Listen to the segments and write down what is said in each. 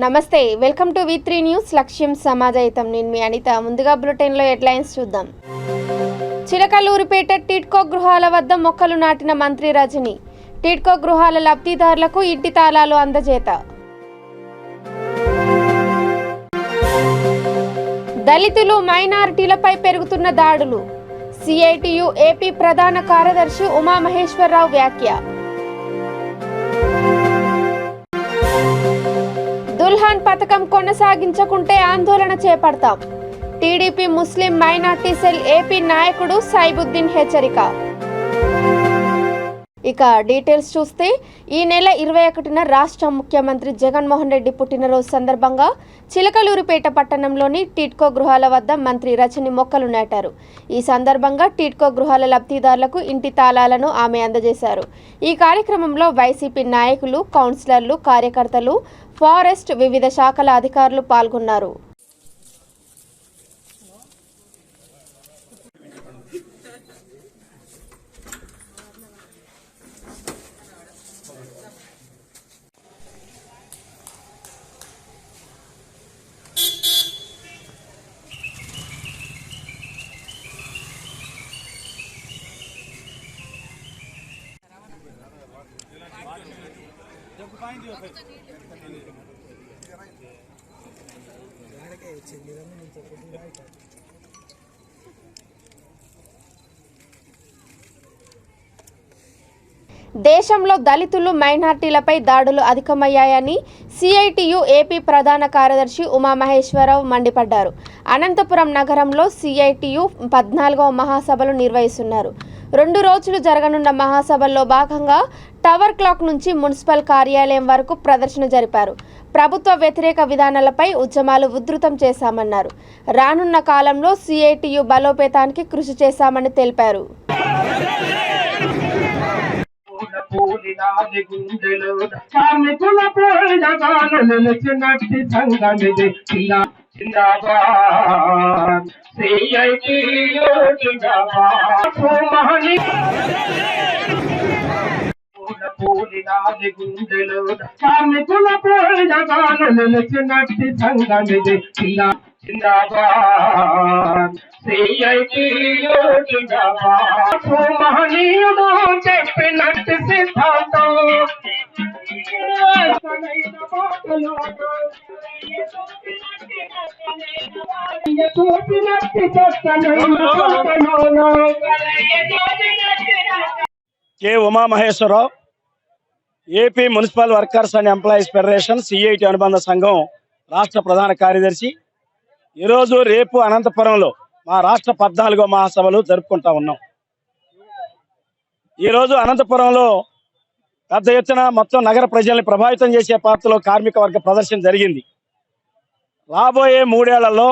నమస్తే, welcome to V3 news. లక్ష్యం సమాజహితం. నేను మీ అనిత. ముందుగా బులెటిన్లో హెడ్లైన్స్ చూద్దాం. చిలకలూరిపేట టిడ్కో గృహాల వద్ద మొక్కలు నాటిన మంత్రి రజని. టిడ్కో గృహాల లబ్ధిదారులకు ఇంటి తాళాలు అందజేత. దళితులు మైనారిటీలపై పెరుగుతున్న దాడులు. CITU ఏపీ ప్రధాన కార్యదర్శి ఉమామహేశ్వరరావు వ్యాఖ్య. దుల్హన్ పథకం కొనసాగించకుంటే ఆందోళన చేపడతాం. టీడీపీ ముస్లిం మైనార్టీ సెల్ ఏపీ నాయకుడు సైబుద్దీన్ హెచ్చరిక. ఇక డీటెయిల్స్ చూస్తే, ఈ నెల 21న రాష్ట్ర ముఖ్యమంత్రి జగన్మోహన్ రెడ్డి పుట్టినరోజు సందర్భంగా చిలకలూరిపేట పట్టణంలోని టిడ్కో గృహాల వద్ద మంత్రి రజని మొక్కలు నాటారు. ఈ సందర్భంగా టిడ్కో గృహాల లబ్ధిదారులకు ఇంటి తాళాలను ఆమె అందజేశారు. ఈ కార్యక్రమంలో వైసీపీ నాయకులు, కౌన్సిలర్లు, కార్యకర్తలు, ఫారెస్ట్, వివిధ శాఖల అధికారులు పాల్గొన్నారు. దేశంలో దళితులు, మైనార్టీలపై దాడులు అధికమయ్యాయని CITU ఏపీ ప్రధాన కార్యదర్శి ఉమామహేశ్వరరావు మండిపడ్డారు. అనంతపురం నగరంలో CITU 14వ మహాసభలు నిర్వహిస్తున్నారు. 2 రోజులు జరగనున్న మహాసభల్లో భాగంగా టవర్ క్లాక్ నుంచి మున్సిపల్ కార్యాలయం వరకు ప్రదర్శన జరిపారు. ప్రభుత్వ వ్యతిరేక విధానాలపై ఉద్యమాలు ఉధృతం చేశామన్నారు. రానున్న కాలంలో CITU బలోపేతానికి కృషి చేశామని తెలిపారు. చెప్పినట్టు సిద్ధాంతం K Umamaheswararao, AP municipal workers and employees federation CITU అనుబంధ సంఘం రాష్ట్ర ప్రధాన కార్యదర్శి. ఈరోజు, రేపు అనంతపురంలో మా రాష్ట్ర 14వ మహాసభలు జరుపుకుంటా ఉన్నాం. ఈరోజు అనంతపురంలో పెద్ద ఎత్తున మొత్తం నగర ప్రజల్ని ప్రభావితం చేసే పాత్రలో కార్మిక వర్గ ప్రదర్శన జరిగింది. రాబోయే 3 ఏళ్లలో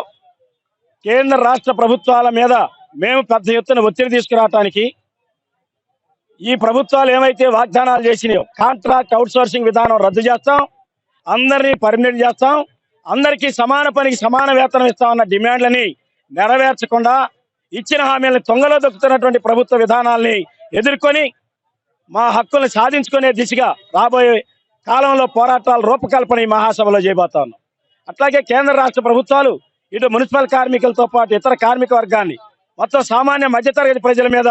కేంద్ర రాష్ట్ర ప్రభుత్వాల మీద మేము పెద్ద ఎత్తున ఒత్తిడి తీసుకురావడానికి, ఈ ప్రభుత్వాలు ఏమైతే వాగ్దానాలు చేసినాయో కాంట్రాక్ట్ అవుట్సోర్సింగ్ విధానం రద్దు చేస్తాం, అందరినీ పర్మనెంట్ చేస్తాం, అందరికీ సమాన పనికి సమాన వేతనం ఇస్తామన్న డిమాండ్లని నెరవేర్చకుండా ఇచ్చిన హామీలను తొంగలో దొక్కుతున్నటువంటి ప్రభుత్వ విధానాల్ని ఎదుర్కొని మా హక్కులను సాధించుకునే దిశగా రాబోయే కాలంలో పోరాటాల రూపకల్పన ఈ మహాసభలో చేయబోతా ఉన్నాం. అట్లాగే కేంద్ర రాష్ట్ర ప్రభుత్వాలు ఇటు మున్సిపల్ కార్మికులతో పాటు ఇతర కార్మిక వర్గాన్ని, మొత్తం సామాన్య మధ్యతరగతి ప్రజల మీద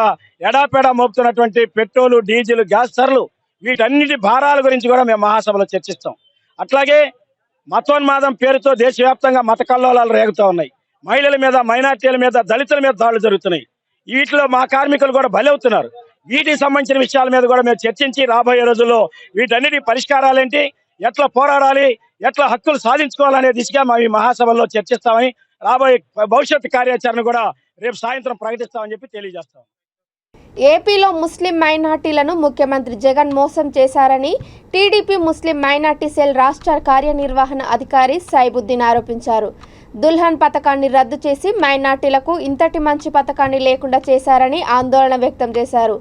ఎడాపెడా మోపుతున్నటువంటి పెట్రోలు, డీజిల్, గ్యాస్ ధరలు, వీటన్నిటి భారాల గురించి కూడా మేము మహాసభలో చర్చిస్తాం. అట్లాగే మతోన్మాదం పేరుతో దేశవ్యాప్తంగా మత కల్లోలాలు రేగుతూ ఉన్నాయి. మహిళల మీద, మైనార్టీల మీద, దళితుల మీద దాడులు జరుగుతున్నాయి. వీటిలో మా కార్మికులు కూడా బలవుతున్నారు. వీటికి సంబంధించిన విషయాల మీద కూడా మేము చర్చించి రాబోయే రోజుల్లో వీటన్నిటి పరిష్కారాలేంటి, ఎట్లా పోరాడాలి, ఎట్లా హక్కులు సాధించుకోవాలనే దిశగా మా ఈ మహాసభల్లో చర్చిస్తామని, రాబోయే భవిష్యత్ కార్యాచరణ కూడా రేపు సాయంత్రం ప్రకటిస్తామని చెప్పి తెలియజేస్తాం. ఏపీలో ముస్లిం మైనార్టీలను ముఖ్యమంత్రి జగన్ మోసం చేశారని టీడీపీ ముస్లిం మైనార్టీ సెల్ రాష్ట్ర కార్యనిర్వహణ అధికారి సైబుద్దీన్ ఆరోపించారు. దుల్హన్ పథకాన్ని రద్దు చేసి మైనార్టీలకు ఇంతటి మంచి పథకాన్ని లేకుండా చేశారని ఆందోళన వ్యక్తం చేశారు.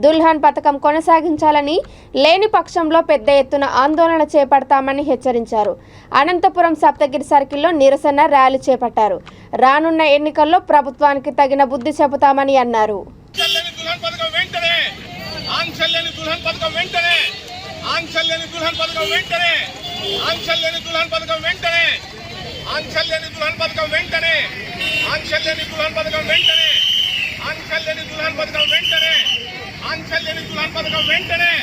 దుల్హన్ పథకం కొనసాగించాలని, లేని పక్షంలో పెద్ద ఎత్తున ఆందోళన చేపడతామని హెచ్చరించారు. అనంతపురం సప్తగిరి సర్కిల్లో నిరసన ర్యాలీ చేపట్టారు. రానున్న ఎన్నికల్లో ప్రభుత్వానికి తగిన బుద్ధి చెబుతామని అన్నారు. ఆంక్షల్లేని దుల్హన్ పథకం వెంటనే ఆంక్షలు లేని దుల్హన్ పథకం వెంటనే, ఆంక్షలు లేని దుల్హన్ పథకం వెంటనే, ఆంక్షలు లేని దుల్హన్ పథకం వెంటనే, ఆంక్షలు లేని దుల్హన్ పథకం వెంటనే, ఆంక్షలు లేని దుల్హన్ పథకం వెంటనే,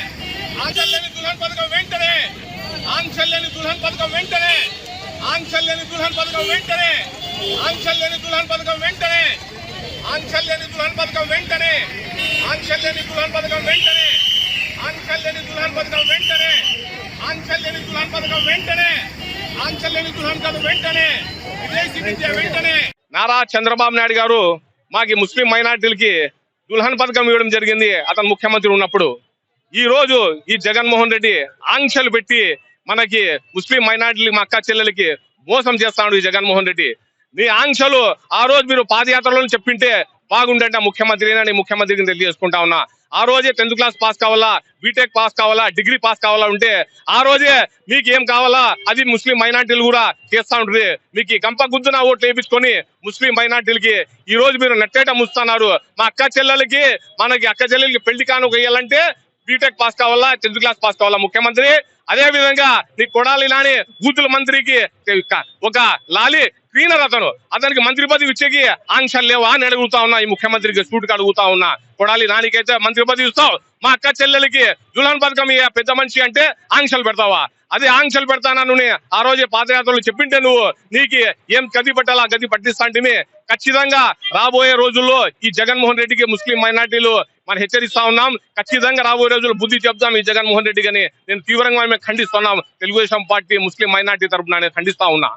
ఆంక్షలు లేని దుల్హన్ పథకం వెంటనే, ఆంక్షలు లేని దుల్హన్ పథకం వెంటనే, ఆంక్షలు లేని దుల్హన్ పథకం వెంటనే, ఆంక్షలు లేని దుల్హన్ పథకం వెంటనే, ఆంక్షలు లేని దుల్హన్ పథకం వెంటనే, ఆంక్షలు లేని దుల్హన్ పథకం వెంటనే, ఆంక్షలు లేని దుల్హన్ పథకం వెంటనే, ఆంక్షలు లేని దుల్హన్ పథకం వెంటనే, ఆంక్షలు లేని దుల్హన్ పథకం వెంటనే, విదేశీ విద్య వెంటనే. నారా చంద్రబాబు నాయుడు గారు మాకి ముస్లిం మైనార్టీలకి దుల్హన్ పథకం ఇవ్వడం జరిగింది అతను ముఖ్యమంత్రి ఉన్నప్పుడు. ఈ రోజు ఈ జగన్మోహన్ రెడ్డి ఆంక్షలు పెట్టి మనకి ముస్లిం మైనార్టీలకి, మా అక్క చెల్లెలకి మోసం చేస్తాడు ఈ జగన్మోహన్ రెడ్డి. నీ ఆంక్షలు ఆ రోజు మీరు పాదయాత్రలో చెప్పింటే బాగుండంటే ముఖ్యమంత్రి ముఖ్యమంత్రికి తెలియజేసుకుంటా ఉన్నా. ఆ రోజే 10th క్లాస్ పాస్ కావాలా, బీటెక్ పాస్ కావాలా, డిగ్రీ పాస్ కావాలా ఉంటే ఆ రోజే మీకు ఏం కావాలా అది ముస్లిం మైనార్టీలు కూడా చేస్తా ఉంటుంది. మీకు గంప గుద్దున ఓట్లు వేయించుకొని ముస్లిం మైనార్టీలకి ఈ రోజు మీరు నెట్టేట ముస్తున్నారు. మా అక్క చెల్లెలకి, మనకి అక్క చెల్లెలకి పెళ్లి కానుక వేయాలంటే బీటెక్ పాస్ కావాలా, 10th క్లాస్ పాస్ కావాలా ముఖ్యమంత్రి. అదే విధంగా నీ కొడాలి నాని బూతుల మంత్రికి ఒక లాలి క్లీనర్ అతనికి మంత్రి పదవి ఇచ్చేకి ఆంక్షలు లేవా అని అడుగుతా ఉన్నా. ఈ ముఖ్యమంత్రికి సూటుగా అడుగుతా ఉన్నా. కొడాలి నానికైతే మంత్రి పదవి ఇస్తావు, మా అక్క చెల్లెలకి దుల్హన్ పథకం పెద్ద మనిషి అంటే ఆంక్షలు పెడతావా? అదే ఆంక్షలు పెడతానని ఆ రోజే పాదయాత్రలు చెప్పింటే నువ్వు నీకు ఏం గది పట్టాలా గది పట్టిస్తా అంటే ఖచ్చితంగా రాబోయే రోజుల్లో ఈ జగన్మోహన్ రెడ్డికి ముస్లిం మైనార్టీలు మనం హెచ్చరిస్తా ఉన్నాం. ఖచ్చితంగా రాబోయే రోజుల్లో బుద్ధి చెప్తాం ఈ జగన్మోహన్ రెడ్డి గాని. నేను తీవ్రంగా మేము ఖండిస్తున్నాం. తెలుగుదేశం పార్టీ ముస్లిం మైనార్టీ తరఫున నేను ఖండిస్తా ఉన్నా.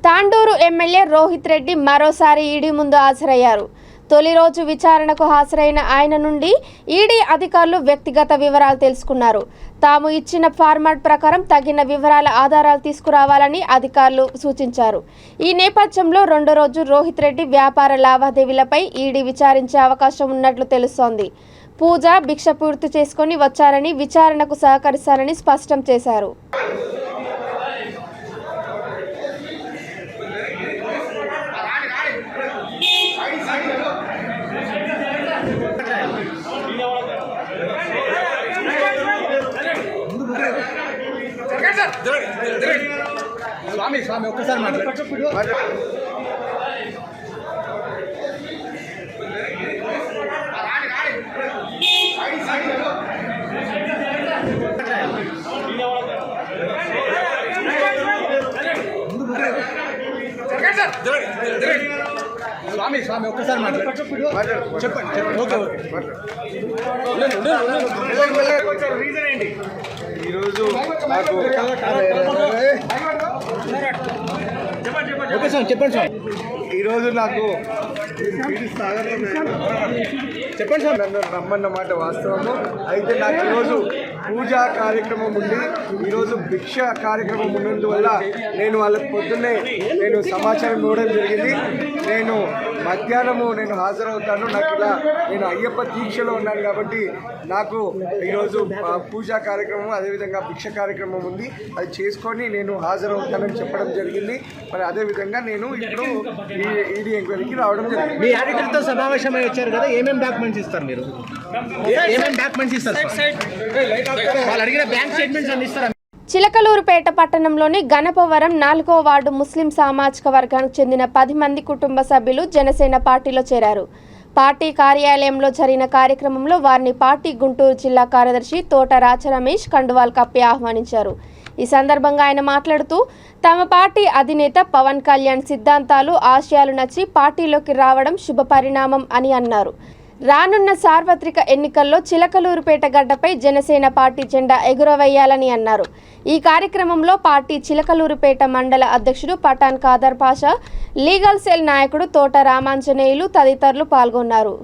తాండూరు ఎమ్మెల్యే రోహిత్ రెడ్డి మరోసారి ఈడీ ముందు హాజరయ్యారు. తొలి రోజు విచారణకు హాజరైన ఆయన నుండి ఈడీ అధికారులు వ్యక్తిగత వివరాలు తెలుసుకున్నారు. తాము ఇచ్చిన ఫార్మాట్ ప్రకారం తగిన వివరాల ఆధారాలు తీసుకురావాలని అధికారులు సూచించారు. ఈ నేపథ్యంలో రెండో రోజు రోహిత్ రెడ్డి వ్యాపార లావాదేవీలపై ఈడీ విచారించే అవకాశం ఉన్నట్లు తెలుస్తోంది. పూజ భిక్ష పూర్తి చేసుకుని వచ్చారని, విచారణకు సహకరిస్తారని స్పష్టం చేశారు. స్వామి స్వామి ఒక్కసారి మాట్లాడు. స్వామి స్వామి ఒక్కసారి మాట్లాడు. చెప్పండి ఓకే ఓకే. ఈరోజు నాకు చెప్పండి సార్. ఈరోజు నాకు చెప్పండి సార్. నన్ను రమ్మన్న మాట వాస్తవము. అయితే నాకు ఈరోజు పూజా కార్యక్రమం ఉంది, ఈరోజు భిక్ష కార్యక్రమం ఉన్నందువల్ల నేను వాళ్ళకి పొద్దున్నే నేను సమాచారం ఇవ్వడం జరిగింది. నేను మధ్యాహ్నము నేను హాజరవుతాను. నాకు ఇలా నేను అయ్యప్ప దీక్షలో ఉన్నాను కాబట్టి నాకు ఈరోజు పూజా కార్యక్రమం అదేవిధంగా భిక్ష కార్యక్రమం ఉంది, అది చేసుకొని నేను హాజరవుతానని చెప్పడం జరిగింది. మరి అదేవిధంగా నేను ఇప్పుడు ఈడీ ఎంక్వైరీకి రావడం జరిగింది. మీ ఆడిటర్తో సమావేశమై వచ్చారు కదా, ఏమేమి డాక్యుమెంట్స్ ఇస్తారు మీరు? ఏమేమి డాక్యుమెంట్స్ ఇస్తారు? వాళ్ళు అడిగిన బ్యాంక్ స్టేట్మెంట్స్ అన్ని ఇస్తారు. చిలకలూరుపేట పట్టణంలోని గణపవరం 4వ వార్డు ముస్లిం సామాజిక వర్గానికి చెందిన 10 మంది కుటుంబ సభ్యులు జనసేన పార్టీలో చేరారు. పార్టీ కార్యాలయంలో జరిగిన కార్యక్రమంలో వారిని పార్టీ గుంటూరు జిల్లా కార్యదర్శి తోట రాచరమేష్ కండువాల్ కప్పి ఆహ్వానించారు. ఈ సందర్భంగా ఆయన మాట్లాడుతూ తమ పార్టీ అధినేత పవన్ కళ్యాణ్ సిద్ధాంతాలు, ఆశయాలు నచ్చి పార్టీలోకి రావడం శుభ పరిణామం అని అన్నారు. రానున్న సార్వత్రిక ఎన్నికల్లో చిలకలూరుపేట గడ్డపై జనసేన పార్టీ జెండా ఎగురవేయాలని అన్నారు. ఈ కార్యక్రమంలో పార్టీ చిలకలూరుపేట మండల అధ్యక్షుడు పఠాన్ ఖాదర్ పాషా, లీగల్ సెల్ నాయకుడు తోట రామాంజనేయులు తదితరులు పాల్గొన్నారు.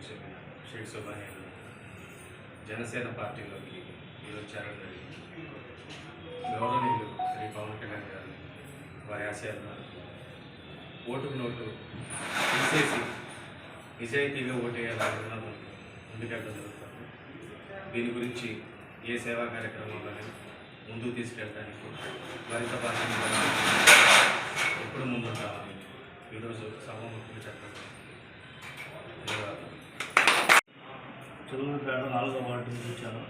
చెందిన షేక్ సుబ్రహ్మణ్యం జనసేన పార్టీలోకి ఈరోజు చేరడం జరిగింది. గౌరవనీయులు శ్రీ పవన్ కళ్యాణ్ గారు వారి ఆశయాలను ఓటుకు నోటు తీసేసి నిజాయితీగా ఓటేయాలని ముందుకెళ్ళడం జరుగుతుంది. దీని గురించి ఏ సేవా కార్యక్రమాలను ముందుకు తీసుకెళ్ళడానికి మరింత బాధ్యత ఎప్పుడు ముందుంటామని ఈరోజు సభాముఖంగా చెప్పడం. చిలుకూరుపేట 4వ వార్డు నుంచి వచ్చాను.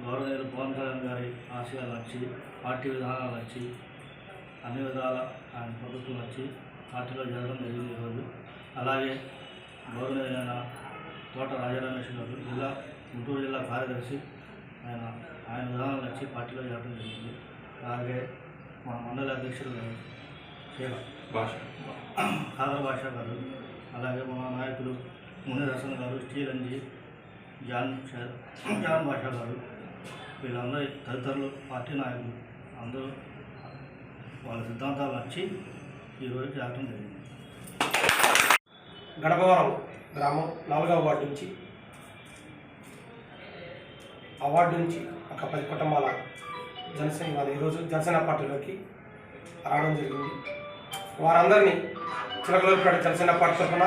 గౌరవనీయులు పవన్ కళ్యాణ్ గారి ఆశయాలు వచ్చి, పార్టీ విధానాలు వచ్చి, అన్ని విధాల ఆయన ప్రభుత్వం వచ్చి పార్టీలో జరగడం జరిగింది ఈరోజు. అలాగే గౌరవనీయులైన తోట రాజరమేష్ గారు గుంటూరు జిల్లా కార్యదర్శి, ఆయన విధానాలు వచ్చి పార్టీలో జరగడం జరిగింది. అలాగే మన మండల అధ్యక్షులు కాదర్ భాష గారు, అలాగే మన నాయకులు మునీర్ హసన్ గారు, స్టీల్ అంజీ, జాన్ భాష గారు, వీళ్ళందరూ తదితరులు పార్టీ నాయకులు అందరూ వాళ్ళ సిద్ధాంతాలు నచ్చి ఈరోజు చేరడం జరిగింది. గడపవరం గ్రామం 4వ వార్డు నుంచి, ఆ వార్డు నుంచి ఒక 10 కుటుంబాల ఈరోజు జనసేన పార్టీలోకి రావడం జరిగింది. వారందరినీ చిలకలూరుపేట జనసేన పార్టీ తరఫున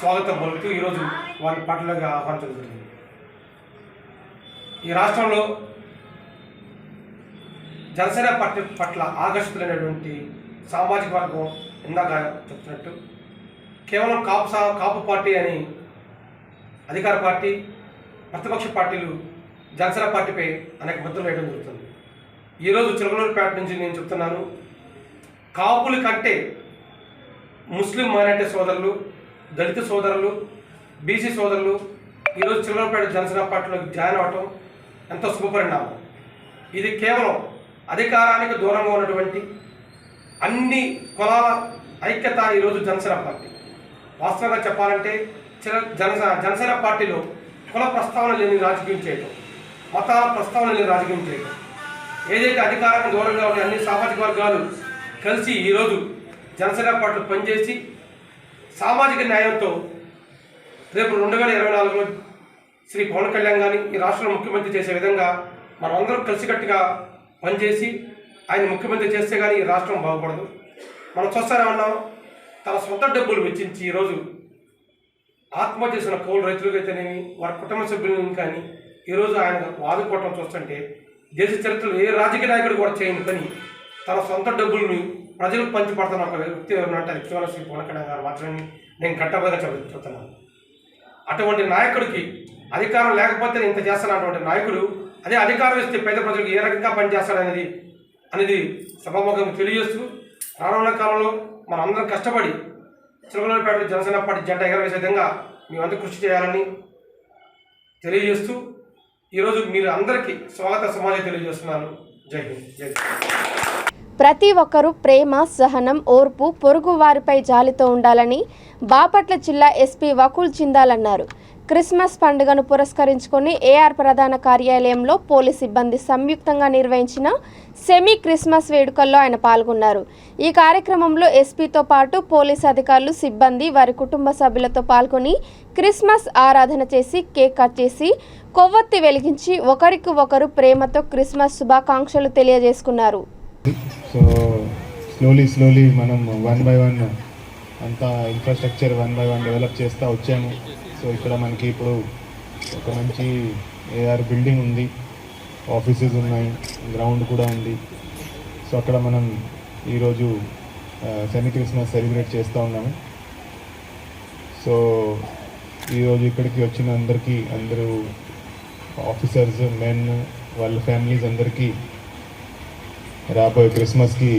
స్వాగతం పలుకుతూ ఈరోజు వారి పార్టీలోకి ఆహ్వానించడం జరిగింది. ఈ రాష్ట్రంలో జనసేన పార్టీ పట్ల ఆకర్షితులైనటువంటి సామాజిక వర్గం ఇందాక చెప్తున్నట్టు కేవలం కాపు పార్టీ అని అధికార పార్టీ, ప్రతిపక్ష పార్టీలు జనసేన పార్టీపై అనేక ముద్రలు వేయడం జరుగుతుంది. ఈరోజు చిలకలూరుపేట నుంచి నేను చెప్తున్నాను, కాపుల కంటే ముస్లిం మైనార్టీ సోదరులు, దళిత సోదరులు, బీసీ సోదరులు ఈరోజు చిలకలూరుపేట జనసేన పార్టీలోకి జాయిన్ అవ్వటం ఎంతో శుభపరిణామం. ఇది కేవలం అధికారానికి దూరంగా ఉన్నటువంటి అన్ని కులాల ఐక్యత ఈరోజు జనసేన పార్టీ. వాస్తవంగా చెప్పాలంటే జనసేన పార్టీలో కుల ప్రస్తావన లేని రాజకీయం చేయడం, మతాల ప్రస్తావన లేని రాజకీయం చేయడం, ఏదైతే అధికారానికి దూరంగా ఉన్న అన్ని సామాజిక వర్గాలు కలిసి ఈరోజు జనసేన పార్టీలో పనిచేసి సామాజిక న్యాయంతో రేపు 2024లో శ్రీ పవన్ కళ్యాణ్ గారిని ఈ రాష్ట్రంలో ముఖ్యమంత్రి చేసే విధంగా మనం అందరం కలిసికట్టుగా పనిచేసి ఆయన ముఖ్యమంత్రి చేస్తే కానీ ఈ రాష్ట్రం బాగుపడదు. మనం చూస్తూనే ఉన్నాం, తన సొంత డబ్బులు వెచ్చించి ఈరోజు ఆత్మహత్య చేసిన కౌలు రైతులకైతేనేమి వారి కుటుంబ సభ్యులను కానీ ఈరోజు ఆయన వాదుకోవటం చూస్తుంటే దేశ చరిత్రలో ఏ రాజకీయ నాయకుడు కూడా చేయని పని తన సొంత డబ్బులను ప్రజలకు పంచిపడుతున్న ఒక వ్యక్తి ఎవరినంటే కేవలం శ్రీ పవన్ కళ్యాణ్ గారు మాత్రమే నేను గట్టబడిగా చెబుతున్నాను. అటువంటి నాయకుడికి అధికారం లేకపోతే ఇంత చేస్తున్నటువంటి నాయకుడు అదే అధికారం ఇస్తే పేద ప్రజలకు ఏ రకంగా పనిచేస్తాడనేది సభాముఖంగా తెలియజేస్తూ రానున్న కాలంలో మనం అందరం కష్టపడి చిలకలూరుపేట జనసేన పార్టీ జెండా ఎగరవేసే విధంగా మేమందరూ కృషి చేయాలని తెలియజేస్తూ ఈరోజు మీరు అందరికీ స్వాగత సమాజం తెలియజేస్తున్నాను. జై హింద్, జై హింద్. ప్రతి ఒక్కరూ ప్రేమ, సహనం, ఓర్పు, పొరుగు వారిపై జాలితో ఉండాలని బాపట్ల జిల్లా ఎస్పీ వకుల్ జిందాల్ అన్నారు. క్రిస్మస్ పండుగను పురస్కరించుకొని ఏఆర్ ప్రధాన కార్యాలయంలో పోలీస్ సిబ్బంది సంయుక్తంగా నిర్వహించిన సెమీ క్రిస్మస్ వేడుకల్లో ఆయన పాల్గొన్నారు. ఈ కార్యక్రమంలో ఎస్పీతో పాటు పోలీస్ అధికారులు, సిబ్బంది, వారి కుటుంబ సభ్యులతో పాల్గొని క్రిస్మస్ ఆరాధన చేసి కేక్ కట్ చేసి కొవ్వొత్తి వెలిగించి ఒకరికి ఒకరు ప్రేమతో క్రిస్మస్ శుభాకాంక్షలు తెలియజేసుకున్నారు. సో స్లోలీ మనం 1 by 1 అంతా ఇన్ఫ్రాస్ట్రక్చర్ 1 by 1 డెవలప్ చేస్తూ వచ్చాము. సో ఇక్కడ మనకి ఇప్పుడు ఒక మంచి ఏఆర్ బిల్డింగ్ ఉంది, ఆఫీసెస్ ఉన్నాయి, గ్రౌండ్ కూడా ఉంది. సో అక్కడ మనం ఈరోజు సెమీ క్రిస్మస్ సెలబ్రేట్ చేస్తూ ఉన్నాము. సో ఈరోజు ఇక్కడికి వచ్చిన అందరూ ఆఫీసర్స్, మెన్, వాళ్ళ ఫ్యామిలీస్ అందరికీ రాబోయే క్రిస్మస్కి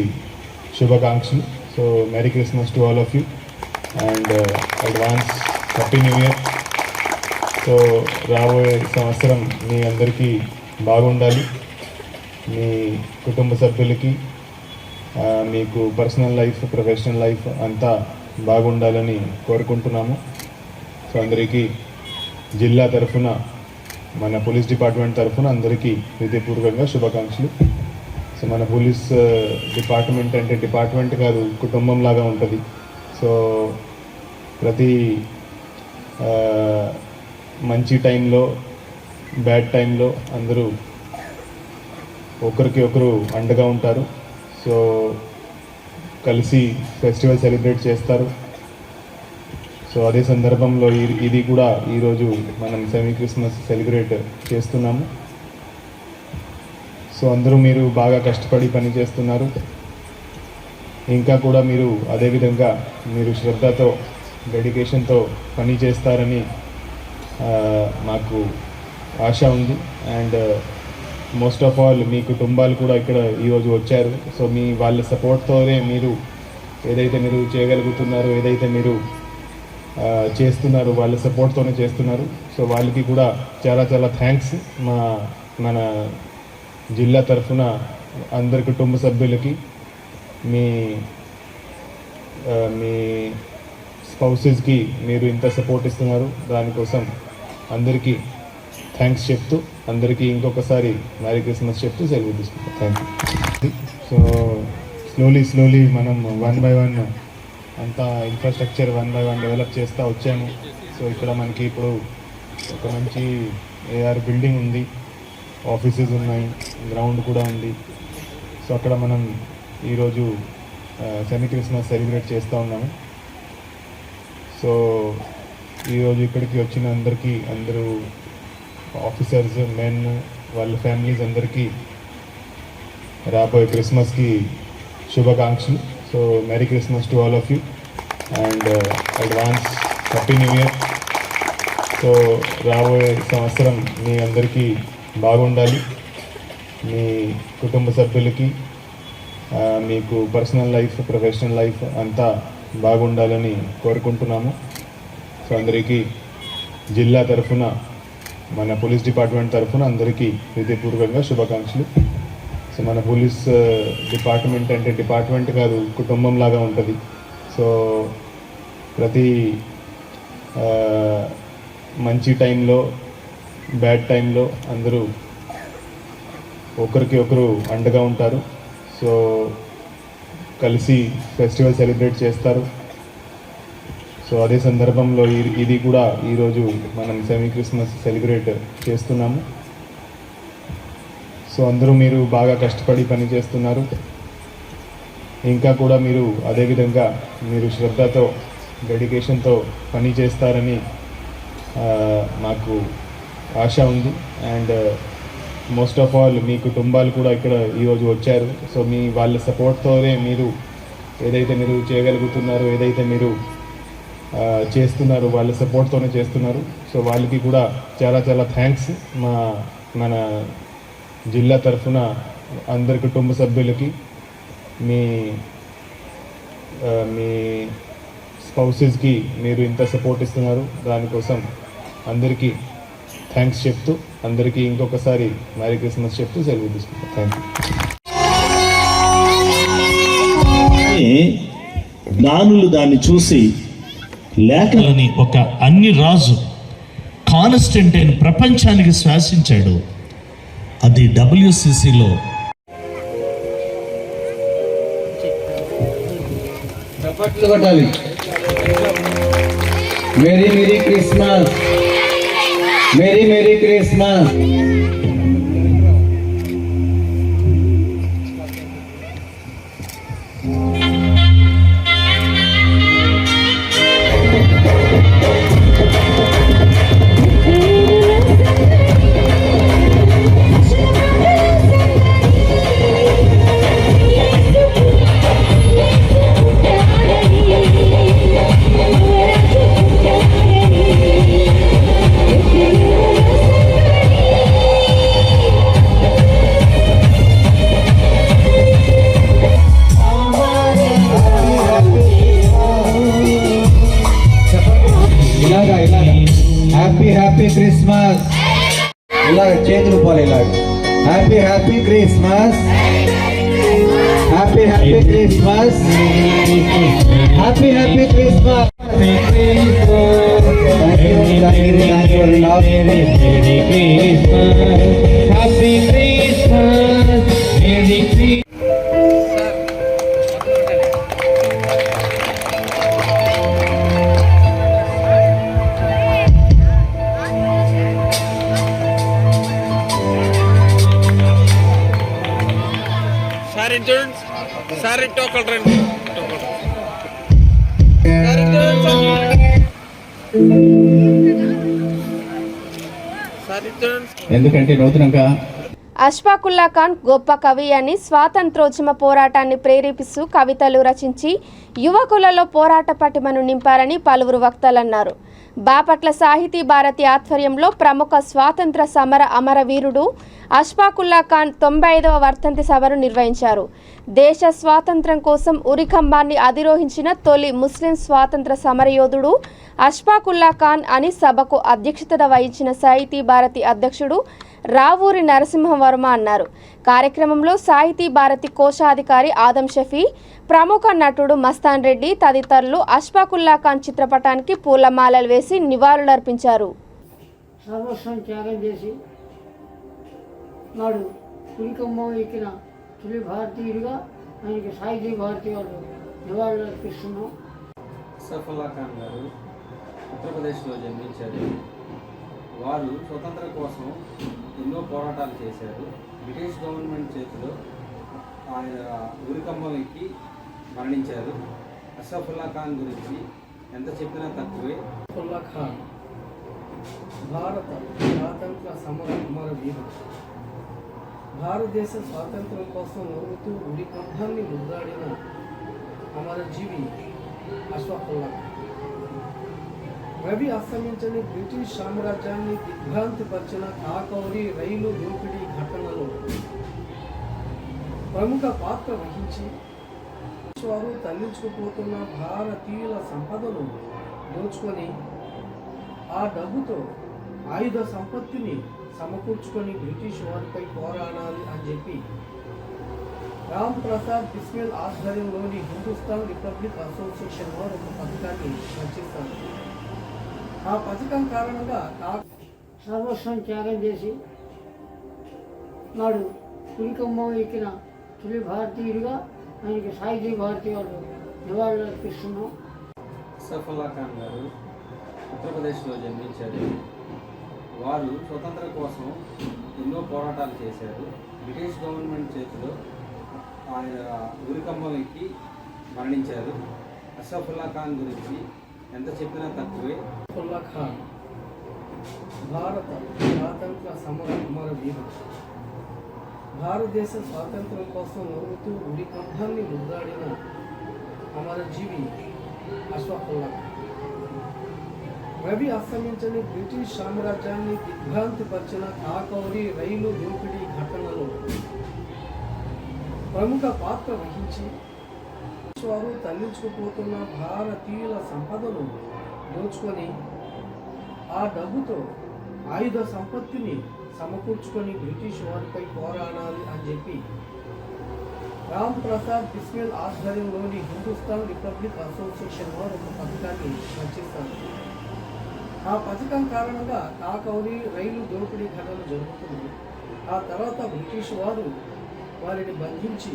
శుభాకాంక్షలు. So merry Christmas to all of you and advance happy new year. So రాబోయే సంవత్సరం మీ అందరికీ బాగుండాలి, మీ కుటుంబ సభ్యులకి, మీకు పర్సనల్ లైఫ్, ప్రొఫెషనల్ లైఫ్ అంతా బాగుండాలని కోరుకుంటున్నాము. సో అందరికీ జిల్లా తరఫున, మన పోలీస్ డిపార్ట్మెంట్ తరఫున అందరికీ హృదయపూర్వకంగా శుభాకాంక్షలు. సో మన పోలీస్ డిపార్ట్మెంట్ అంటే డిపార్ట్మెంట్ కాదు, కుటుంబం లాగా ఉంటుంది. సో ప్రతి మంచి టైంలో బ్యాడ్ టైంలో అందరూ ఒకరికి ఒకరు అండగా ఉంటారు. సో కలిసి ఫెస్టివల్ సెలబ్రేట్ చేస్తారు. సో అదే సందర్భంలో ఇది కూడా ఈరోజు మనం సెమీ క్రిస్మస్ సెలబ్రేట్ చేస్తున్నాము. సో అందరూ మీరు బాగా కష్టపడి పని చేస్తున్నారు. ఇంకా కూడా మీరు అదేవిధంగా మీరు శ్రద్ధతో డెడికేషన్తో పని చేస్తారని మాకు ఆశ ఉంది. అండ్ మోస్ట్ ఆఫ్ ఆల్ మీ కుటుంబాలు కూడా ఇక్కడ ఈరోజు వచ్చారు. సో మీ వాళ్ళ సపోర్ట్తోనే మీరు ఏదైతే మీరు చేయగలుగుతున్నారో, ఏదైతే మీరు చేస్తున్నారు, వాళ్ళ సపోర్ట్తోనే చేస్తున్నారు. సో వాళ్ళకి కూడా చాలా చాలా థ్యాంక్స్. మన జిల్లా తరఫున అందరి కుటుంబ సభ్యులకి, మీ స్పౌసెస్కి మీరు ఇంత సపోర్ట్ ఇస్తున్నారు, దానికోసం అందరికీ థ్యాంక్స్ చెప్తూ అందరికీ ఇంకొకసారి మ్యారీ క్రిస్మస్ చెప్తూ సెలవు తీసుకుంటాం. Thank you. సో స్లోలీ మనం 1 by 1 అంతా ఇన్ఫ్రాస్ట్రక్చర్ 1 by 1 డెవలప్ చేస్తూ వచ్చాము. సో ఇక్కడ మనకి ఇప్పుడు ఒక మంచి AR బిల్డింగ్ ఉంది, ఆఫీసెస్ ఉన్నాయి, గ్రౌండ్ కూడా ఉంది. సో అక్కడ మనం ఈరోజు సెమీ క్రిస్మస్ సెలబ్రేట్ చేస్తూ ఉన్నాము. సో ఈరోజు ఇక్కడికి వచ్చిన అందరూ ఆఫీసర్స్, మెన్, వాళ్ళ ఫ్యామిలీస్ అందరికీ రాబోయే క్రిస్మస్కి శుభాకాంక్షలు. So merry Christmas to all of you and advance happy new year. So రాబోయే సంవత్సరం మీ అందరికీ బాగుండాలి, మీ కుటుంబ సభ్యులకి, మీకు పర్సనల్ లైఫ్, ప్రొఫెషనల్ లైఫ్ అంతా బాగుండాలని కోరుకుంటున్నాము. సో అందరికీ జిల్లా తరఫున, మన పోలీస్ డిపార్ట్మెంట్ తరఫున అందరికీ హృదయపూర్వకంగా శుభాకాంక్షలు. సో మన పోలీస్ డిపార్ట్మెంట్ అంటే డిపార్ట్మెంట్ కాదు, కుటుంబం లాగా ఉంటుంది. సో ప్రతి మంచి టైంలో బ్యాడ్ టైంలో అందరూ ఒకరికి ఒకరు అండగా ఉంటారు. సో కలిసి ఫెస్టివల్ సెలబ్రేట్ చేస్తారు. సో అదే సందర్భంలో ఇది కూడా ఈరోజు మనం సెమీ క్రిస్మస్ సెలబ్రేట్ చేస్తున్నాము. సో అందరూ మీరు బాగా కష్టపడి పని చేస్తున్నారు. ఇంకా కూడా మీరు అదేవిధంగా మీరు శ్రద్ధతో డెడికేషన్తో పని చేస్తారని మాకు ఆశ ఉంది. అండ్ మోస్ట్ ఆఫ్ ఆల్ మీ కుటుంబాలు కూడా ఇక్కడ ఈరోజు వచ్చారు. సో మీ వాళ్ళ సపోర్ట్తోనే మీరు ఏదైతే మీరు చేయగలుగుతున్నారో, ఏదైతే మీరు చేస్తున్నారు, వాళ్ళ సపోర్ట్తోనే చేస్తున్నారు. సో వాళ్ళకి కూడా చాలా చాలా థ్యాంక్స్. మన జిల్లా తరఫున అందరి కుటుంబ సభ్యులకి, మీ స్పౌసెస్కి మీరు ఇంత సపోర్ట్ ఇస్తున్నారు, దానికోసం అందరికీ థ్యాంక్స్ చెప్తూ అందరికీ ఇంకొకసారి మ్యారీ క్రిస్మస్ చెప్తూ సెలవు తీసుకుంటాం. Thank you. జ్ఞానులు దాన్ని చూసి లేఖలని ఒక అన్ని రాజు కాన్స్టంటైన్ ప్రపంచానికి శ్వాసించాడు. అది WCCలో చప్పట్లు కొట్టాలి. Merry merry Christmas, merry merry Christmas. Happy Christmas. ఇలాగ చేతులు పోలే, ఇలాగ happy Christmas, happy Christmas, happy Christmas. ఎందుకంటే నూతనంగా అష్ఫాకుల్లా ఖాన్ గొప్ప కవి అని స్వాతంత్రోద్యమ పోరాటాన్ని ప్రేరేపిస్తూ కవితలు రచించి యువకులలో పోరాట పటిమను నింపారని పలువురు వక్తలన్నారు. బాపట్ల సాహితీ భారతి ఆధ్వర్యంలో ప్రముఖ స్వాతంత్ర సమర అమరవీరుడు అష్ఫాకుల్లా ఖాన్ 95వ వర్ధంతి సభను నిర్వహించారు. దేశ స్వాతంత్ర్యం కోసం ఉరికంబాన్ని అధిరోహించిన తొలి ముస్లిం స్వాతంత్ర సమరయోధుడు అష్ఫాకుల్లా ఖాన్ అని సభకు అధ్యక్షత వహించిన సాహితీ భారతి అధ్యక్షుడు రావూరి నరసింహవర్మ అన్నారు. కార్యక్రమంలో సాహితీ భారతి కోశాధికారి ఆదం షఫీ, ప్రముఖ నటుడు మస్తాన్ రెడ్డి తదితరులు అష్ఫాకుల్లా ఖాన్ చిత్రపటానికి పూలమాలలు వేసి నివాళులర్పించారు. సర్వస్వం త్యాగం చేసి నాడు ఉరికంబం ఎక్కిన తొలి భారతీయుడిగా ఆయనకి సాహితీ భారతి వాళ్ళు నివాళులు అర్పిస్తున్నాం. అష్ఫాకుల్లా ఖాన్ గారు ఉత్తరప్రదేశ్లో జన్మించారు. వారు స్వతంత్రం కోసం ఎన్నో పోరాటాలు చేశారు. బ్రిటిష్ గవర్నమెంట్ చేతిలో ఆయన ఉరికంబం ఎక్కి మరణించారు. అష్ఫాకుల్లా ఖాన్ గురించి ఎంత చెప్పినా తక్కువే. అష్ఫాకుల్లా ఖాన్ భారత స్వాతంత్ర సమర వీరుడు. భారతదేశ స్వాతంత్రం కోసం నవ్వుతూ ఉరికంబాన్ని ముద్దాడిన అమరజీవి అష్ఫాకుల్లా ఖాన్. రవి అస్తమించని బ్రిటిష్ సామ్రాజ్యాన్ని దిగ్భ్రాంతిపరిచిన కాకౌరి రైలు దోపిడీ ఘటనలో ప్రముఖ పాత్ర వహించి వారు తరలించుకుపోతున్న భారతీయుల సంపదను దోచుకొని ఆ డబ్బుతో ఆయుధ సంపత్తిని సమకూర్చుకొని బ్రిటిష్ వారిపై పోరాడాలి అని చెప్పి రామ్ ప్రసాద్ బిస్మిల్ ఆధ్వర్యంలోని హిందుస్థాన్ రిపబ్లిక్ అసోసియేషన్ వారు ఒక పథకాన్ని రచిస్తారు. ఆ పథకం కారణంగా సర్వస్వం త్యాగం చేసి నాడు ఉరికంబం ఎక్కిన తొలి భారతీయుడిగా ఆయనకి సాహితీ భారతి వాళ్ళు నివాళులు అర్పిస్తున్నాం. అష్ఫాకుల్లా ఖాన్ గారు ఉత్తరప్రదేశ్లో జన్మించారు. వారు స్వతంత్రం కోసం ఎన్నో పోరాటాలు చేశారు. బ్రిటిష్ గవర్నమెంట్ చేతిలో ఆయన ఉరికంబం ఎక్కి మరణించారు. అష్ఫాకుల్లా ఖాన్ గురించి ఎంత చెప్పినా తక్కువే. అష్ఫాకుల్లా ఖాన్ భారత స్వాతంత్ర సమర వీరుడు. భారతదేశ స్వాతంత్రం కోసం నవ్వుతూ ఉరికంబాన్ని ముద్దాడిన అమరజీవి అష్ఫాకుల్లా ఖాన్. రవి అస్తమించని బ్రిటిష్ సామ్రాజ్యాన్ని దిగ్భ్రాంతిపరిచిన కాకౌరి రైలు దోపిడీ ఘటనలో ప్రముఖ పాత్ర వహించి వారు తరలించుకుపోతున్న భారతీయుల సంపదను దోచుకొని ఆ డబ్బుతో ఆయుధ సంపత్తిని సమకూర్చుకొని బ్రిటిష్ వారిపై పోరాడాలి అని చెప్పి రామ్ ప్రసాద్ బిస్మిల్ ఆధ్వర్యంలోని హిందుస్థాన్ రిపబ్లిక్ అసోసియేషన్ వారు ఒక పథకాన్ని రచిస్తారు. ఆ పథకం కారణంగా కాకౌరి రైలు దోపిడీ ఘటన జరుగుతుంది. ఆ తర్వాత బ్రిటిష్ వారు వారిని బంధించి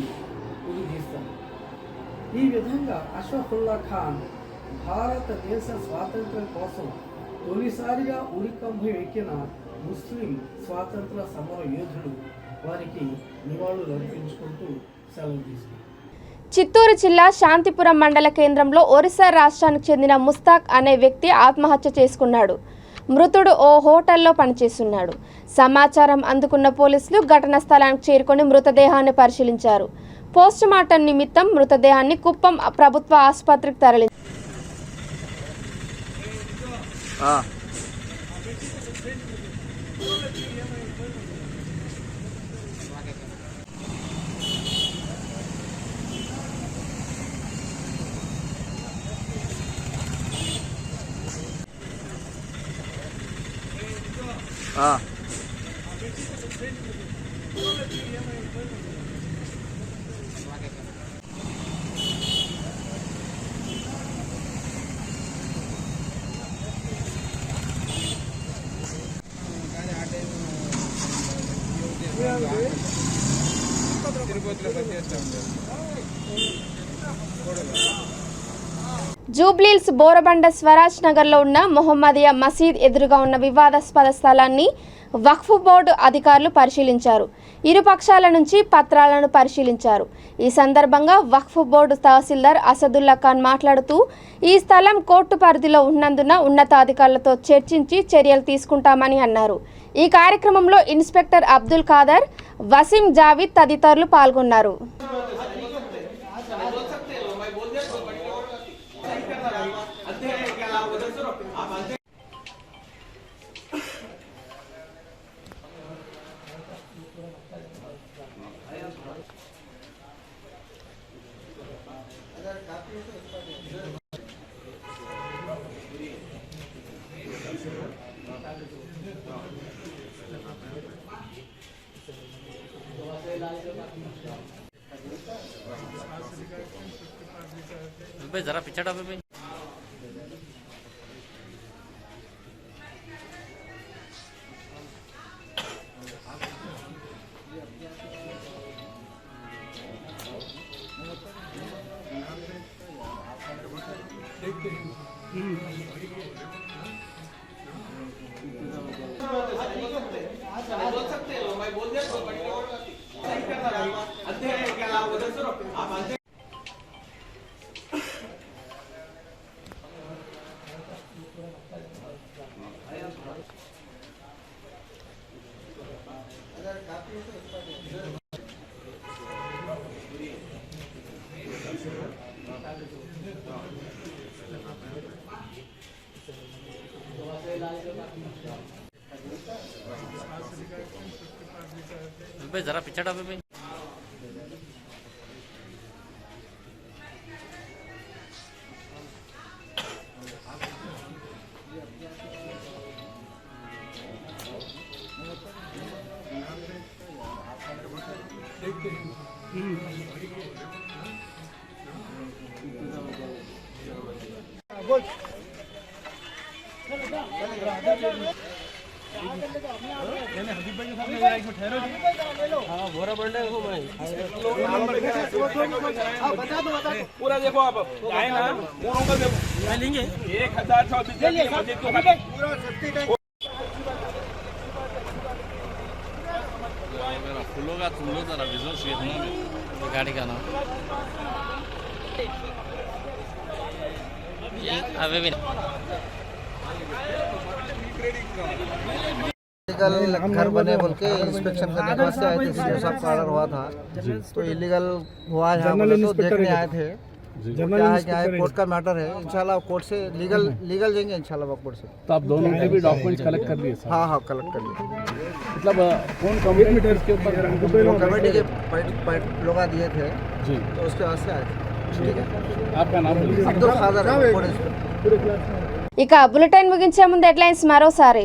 ఉరిదీస్తారు. ఈ విధంగా అష్ఫాకుల్లా ఖాన్ భారతదేశ స్వాతంత్ర్యం కోసం తొలిసారిగా ఉరికంబం ఎక్కిన ముస్లిం స్వాతంత్ర సమర యోధుడు. వారికి నివాళులు అర్పించుకుంటూ సెలవు తీసుకున్నారు. చిత్తూరు జిల్లా శాంతిపురం మండల కేంద్రంలో ఒరిస్సా రాష్ట్రానికి చెందిన ముస్తాక్ అనే వ్యక్తి ఆత్మహత్య చేసుకున్నాడు. మృతుడు ఓ హోటల్లో పనిచేస్తున్నాడు. సమాచారం అందుకున్న పోలీసులు ఘటనా స్థలానికి చేరుకొని మృతదేహాన్ని పరిశీలించారు. పోస్టుమార్టం నిమిత్తం మృతదేహాన్ని కుప్పం ప్రభుత్వ ఆసుపత్రికి తరలించారు. జూబ్లీహిల్స్ బోరబండ స్వరాజ్ నగర్లో ఉన్న మొహమ్మదియా మసీద్ ఎదురుగా ఉన్న వివాదాస్పద స్థలాన్ని వక్ఫ్ బోర్డు అధికారులు పరిశీలించారు. ఇరు పక్షాల నుంచి పత్రాలను పరిశీలించారు. ఈ సందర్భంగా వక్ఫ్ బోర్డు తహసీల్దార్ అసదుల్లా ఖాన్ మాట్లాడుతూ ఈ స్థలం కోర్టు పరిధిలో ఉన్నందున ఉన్నతాధికారులతో చర్చించి చర్యలు తీసుకుంటామని అన్నారు. ఈ కార్యక్రమంలో ఇన్స్పెక్టర్ అబ్దుల్ ఖాదర్, వసీం జావీద్ తదితరులు పాల్గొన్నారు. जरा पिछड़ा पे जरा पिछड़ा पे पूरा देखो आप आए ना लेंगे 1000 फुलों का तुम लोग जरा विजुअल्स देखना गाड़ी का नाम अभी भी घर बने बोल के इंस्पेक्शन करने के वास्ते आए थे। सीओ साहब का ऑर्डर हुआ था तो इलीगल हुआ है बोले तो देखने आए थे। क्या है कोर्ट का मैटर है, इंशाल्लाह कोर्ट से लीगल जाएंगे इंशाल्लाह कोर्ट से। तो आप दोनों के भी डॉक्यूमेंट्स कलेक्ट कर लिए? हाँ कलेक्ट कर लिए। मतलब कौन कमेटी इसके ऊपर? कमेटी के लोग दिए थे जी, तो उसके वास्ते आए थे। ठीक है, आपका नाम? अब्दुल खादर। ఇక బులెటిన్ ముగించే ముందు హెడ్లైన్స్ మరోసారి.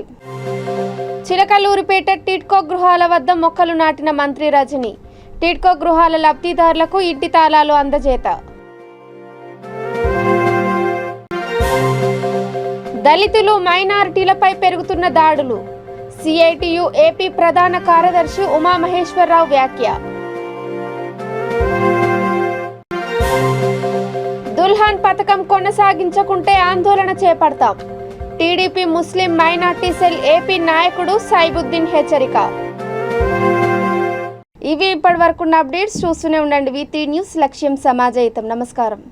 చిలకలూరిపేట టిడ్కో గృహాల వద్ద మొక్కలు నాటిన మంత్రి రజని. టిడ్కో గృహాల లబ్ధిదారులకు ఇంటి తాళాలు అందజేత. దళితులు మైనారిటీలపై పెరుగుతున్న దాడులు. సిఐటియు ఏపీ ప్రధాన కార్యదర్శి ఉమామహేశ్వరరావు వ్యాఖ్య. దుల్హన్ పథకం కొనసాగించకుంటే ఆందోళన చేపడతాం. టీడీపీ ముస్లిం మైనార్టీ సెల్ ఏపీ నాయకుడు సైబుద్దీన్ హెచ్చరిక. ఇవి ఇప్పటి వరకున్న అప్డేట్స్. చూస్తూనే ఉండండి VT న్యూస్, లక్ష్యం సమాజహితం. నమస్కారం.